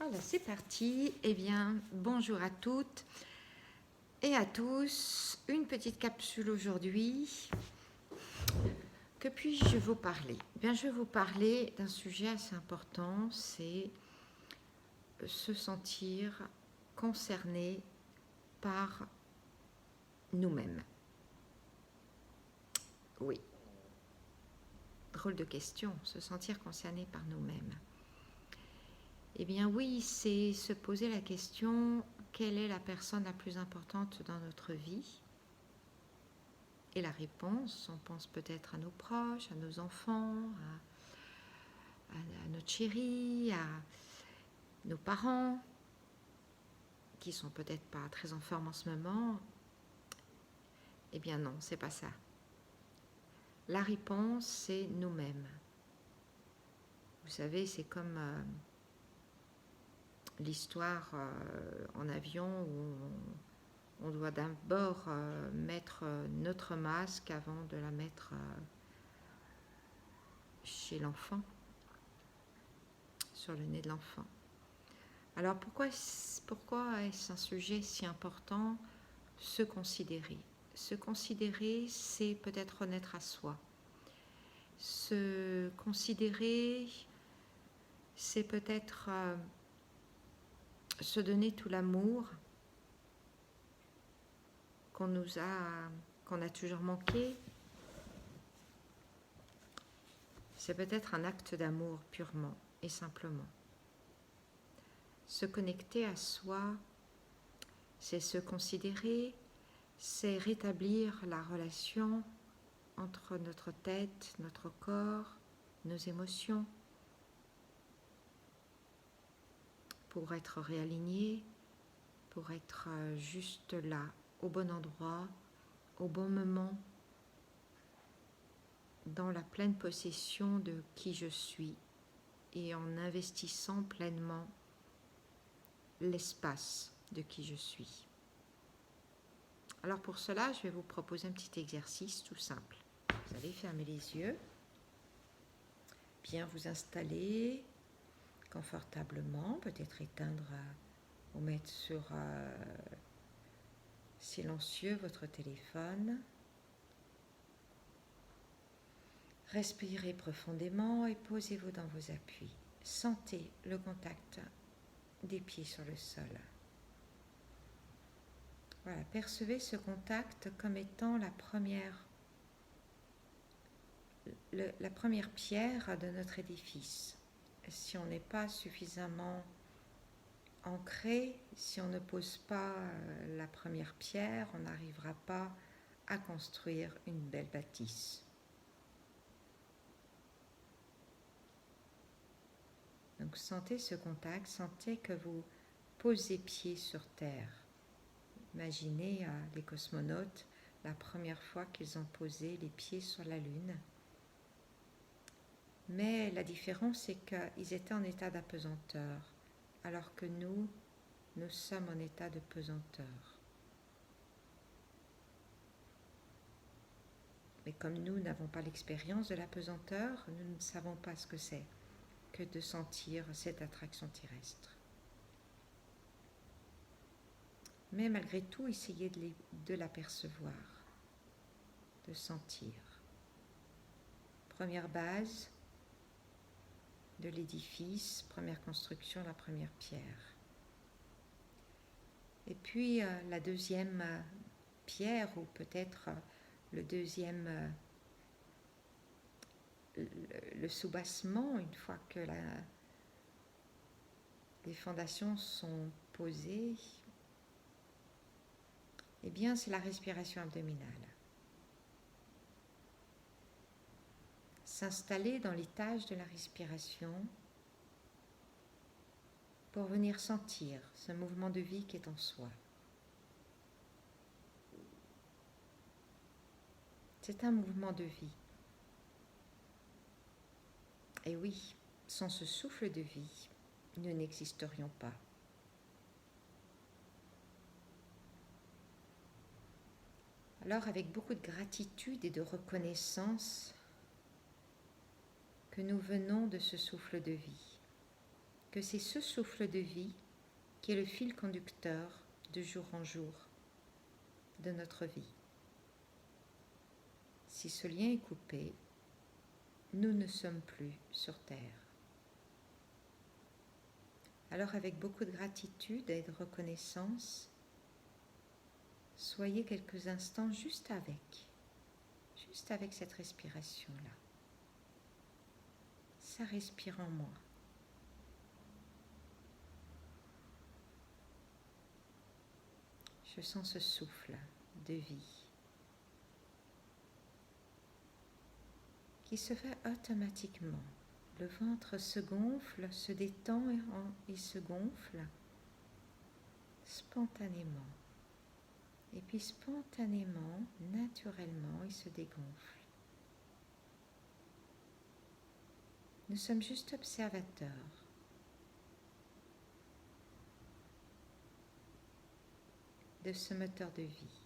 Voilà, c'est parti. Eh bien, bonjour à toutes et à tous. Une petite capsule aujourd'hui. Que puis-je vous parler? Eh bien, je vais vous parler d'un sujet assez important, c'est se sentir concerné par nous-mêmes. Oui, drôle de question, se sentir concerné par nous-mêmes. Eh bien oui, c'est se poser la question, quelle est la personne la plus importante dans notre vie? Et la réponse, on pense peut-être à nos proches, à nos enfants, à notre chérie, à nos parents, qui sont peut-être pas très en forme en ce moment. Eh bien non, c'est pas ça. La réponse, c'est nous-mêmes. Vous savez, c'est comme l'histoire en avion où on doit d'abord mettre notre masque avant de la mettre chez l'enfant, sur le nez de l'enfant. Alors pourquoi est-ce un sujet si important? Se considérer. Se considérer, c'est peut-être renaître à soi. Se considérer, c'est peut-être se donner tout l'amour qu'on a toujours manqué. C'est peut-être un acte d'amour purement et simplement. Se connecter à soi, c'est se considérer, c'est rétablir la relation entre notre tête, notre corps, nos émotions, pour être réaligné, pour être juste là, au bon endroit, au bon moment, dans la pleine possession de qui je suis et en investissant pleinement l'espace de qui je suis. Alors pour cela, je vais vous proposer un petit exercice tout simple. Vous allez fermer les yeux, bien vous installer confortablement, peut-être éteindre ou mettre sur silencieux votre téléphone. Respirez profondément et posez-vous dans vos appuis. Sentez le contact des pieds sur le sol. Voilà, percevez ce contact comme étant la première pierre de notre édifice. Si on n'est pas suffisamment ancré, si on ne pose pas la première pierre, on n'arrivera pas à construire une belle bâtisse. Donc sentez ce contact, sentez que vous posez pied sur terre. Imaginez les cosmonautes la première fois qu'ils ont posé les pieds sur la Lune. Mais la différence, c'est qu'ils étaient en état d'apesanteur, alors que nous sommes en état de pesanteur. Mais comme nous n'avons pas l'expérience de la pesanteur, nous ne savons pas ce que c'est que de sentir cette attraction terrestre. Mais malgré tout, essayez de l'apercevoir, de sentir. Première base de l'édifice, première construction, la première pierre. Et puis la deuxième pierre, ou peut-être le deuxième, le soubassement, une fois que les fondations sont posées, eh bien c'est la respiration abdominale. S'installer dans l'étage de la respiration pour venir sentir ce mouvement de vie qui est en soi. C'est un mouvement de vie. Et oui, sans ce souffle de vie, nous n'existerions pas. Alors, avec beaucoup de gratitude et de reconnaissance, que nous venons de ce souffle de vie, que c'est ce souffle de vie qui est le fil conducteur de jour en jour de notre vie. Si ce lien est coupé, nous ne sommes plus sur Terre. Alors avec beaucoup de gratitude et de reconnaissance, soyez quelques instants juste avec cette respiration-là. Ça respire en moi. Je sens ce souffle de vie qui se fait automatiquement. Le ventre se gonfle, se détend et se gonfle spontanément. Et puis spontanément, naturellement, il se dégonfle. Nous sommes juste observateurs. De ce moteur de vie.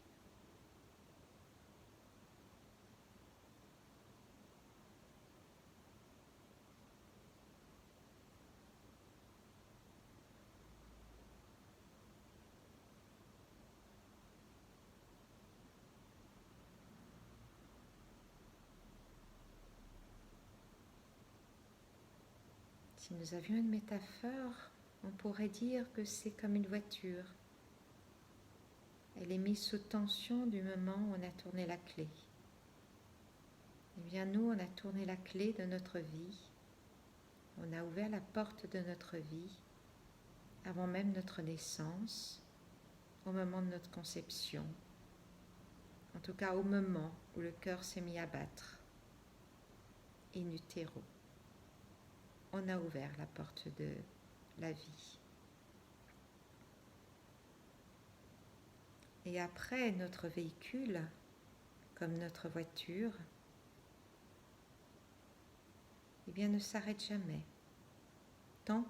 Si nous avions une métaphore, on pourrait dire que c'est comme une voiture. Elle est mise sous tension du moment où on a tourné la clé. Eh bien, nous, on a tourné la clé de notre vie. On a ouvert la porte de notre vie avant même notre naissance, au moment de notre conception. En tout cas, au moment où le cœur s'est mis à battre. In utero. On a ouvert la porte de la vie. Et après, notre véhicule, comme notre voiture, eh bien, ne s'arrête jamais, tant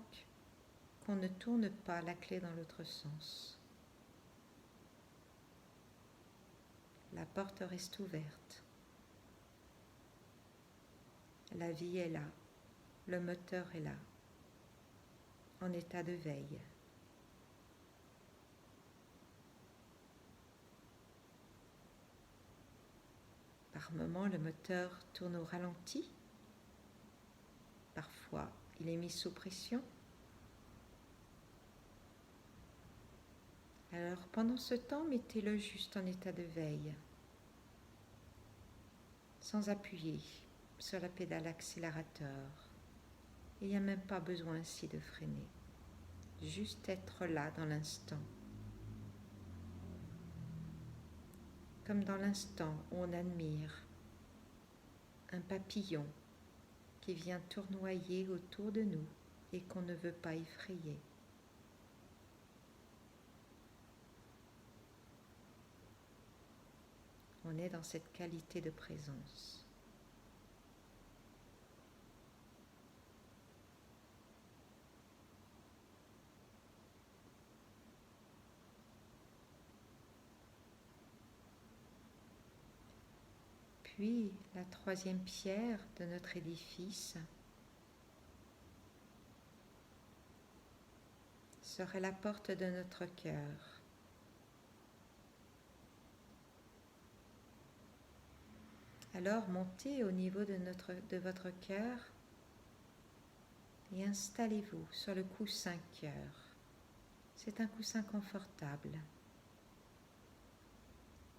qu'on ne tourne pas la clé dans l'autre sens. La porte reste ouverte. La vie est là, le moteur est là, en état de veille. Par moments, le moteur tourne au ralenti. Parfois, il est mis sous pression. Alors, pendant ce temps, mettez-le juste en état de veille, sans appuyer sur la pédale accélérateur. Il n'y a même pas besoin ainsi de freiner. Juste être là dans l'instant. Comme dans l'instant où on admire un papillon qui vient tournoyer autour de nous et qu'on ne veut pas effrayer. On est dans cette qualité de présence. Puis, la troisième pierre de notre édifice serait la porte de notre cœur. Alors, montez au niveau de votre cœur et installez-vous sur le coussin cœur. C'est un coussin confortable.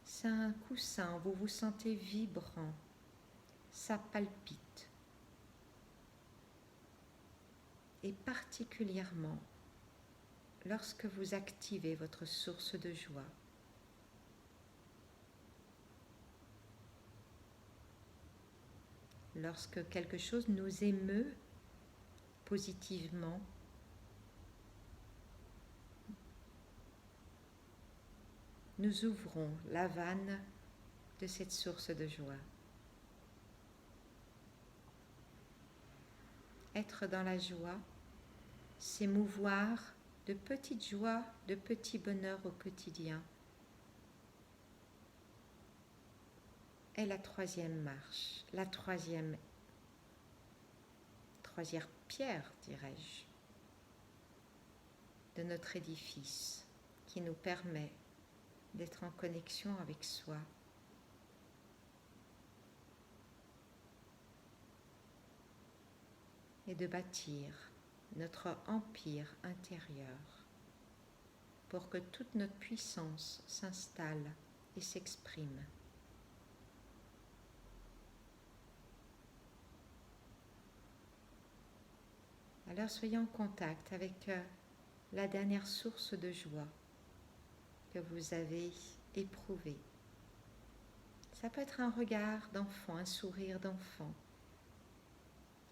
C'est un coussin où vous vous sentez vibrant, ça palpite. Et particulièrement lorsque vous activez votre source de joie. Lorsque quelque chose nous émeut positivement, nous ouvrons la vanne de cette source de joie. Être dans la joie, s'émouvoir de petites joies, de petits bonheurs au quotidien, est la troisième marche, la troisième pierre, dirais-je, de notre édifice qui nous permet d'être en connexion avec soi. Et de bâtir notre empire intérieur pour que toute notre puissance s'installe et s'exprime. Alors soyez en contact avec la dernière source de joie que vous avez éprouvée. Ça peut être un regard d'enfant, un sourire d'enfant,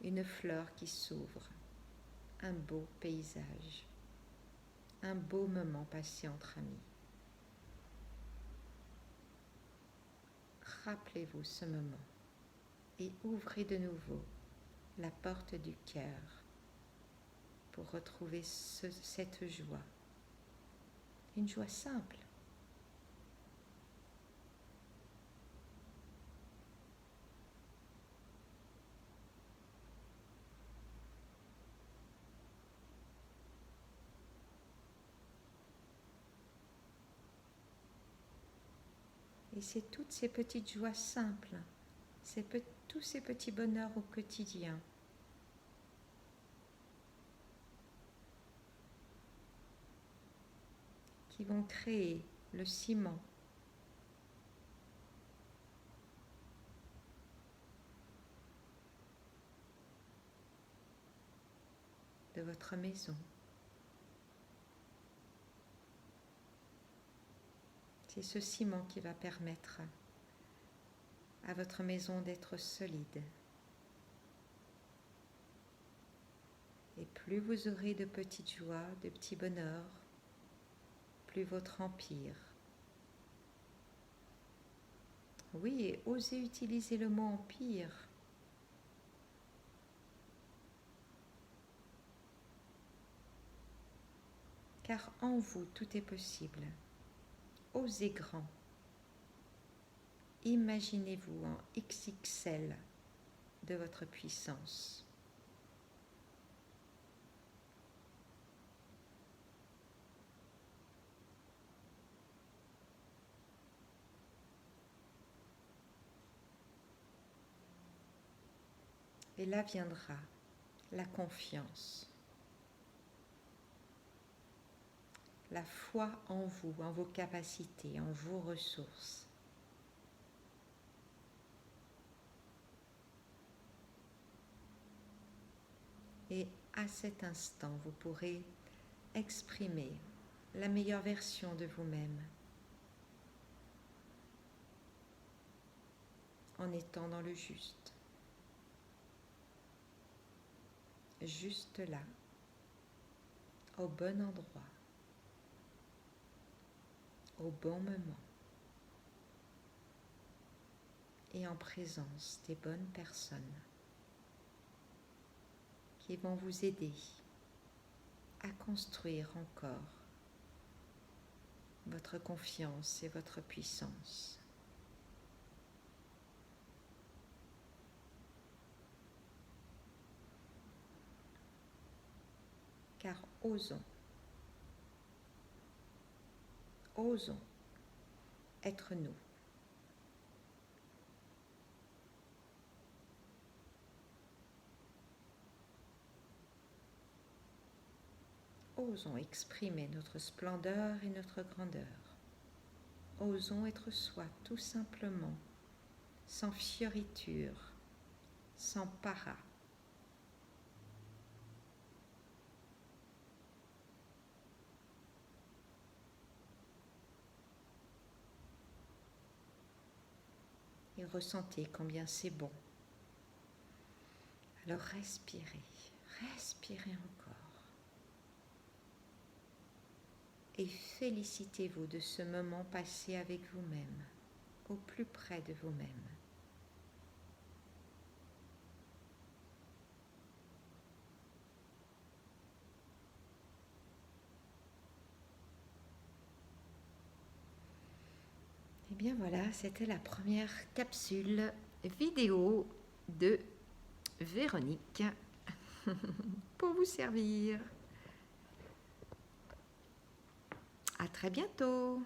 une fleur qui s'ouvre, un beau paysage, un beau moment passé entre amis. Rappelez-vous ce moment et ouvrez de nouveau la porte du cœur pour retrouver cette joie. Une joie simple. Et c'est toutes ces petites joies simples, tous ces petits bonheurs au quotidien qui vont créer le ciment de votre maison. C'est ce ciment qui va permettre à votre maison d'être solide. Et plus vous aurez de petites joies, de petits bonheurs, plus votre empire. Oui, et osez utiliser le mot empire. Car en vous, tout est possible. Osez grand. Imaginez-vous en XXL de votre puissance. Et là viendra la confiance, la foi en vous, en vos capacités, en vos ressources. Et à cet instant, vous pourrez exprimer la meilleure version de vous-même en étant dans le juste. Juste là, au bon endroit, au bon moment et en présence des bonnes personnes qui vont vous aider à construire encore votre confiance et votre puissance. Car osons être nous. Osons exprimer notre splendeur et notre grandeur. Osons être soi, tout simplement, sans fioriture, sans para. Et ressentez combien c'est bon. Alors respirez, respirez encore. Et félicitez-vous de ce moment passé avec vous-même, au plus près de vous-même. Et bien voilà, c'était la première capsule vidéo de Véronique pour vous servir. À très bientôt.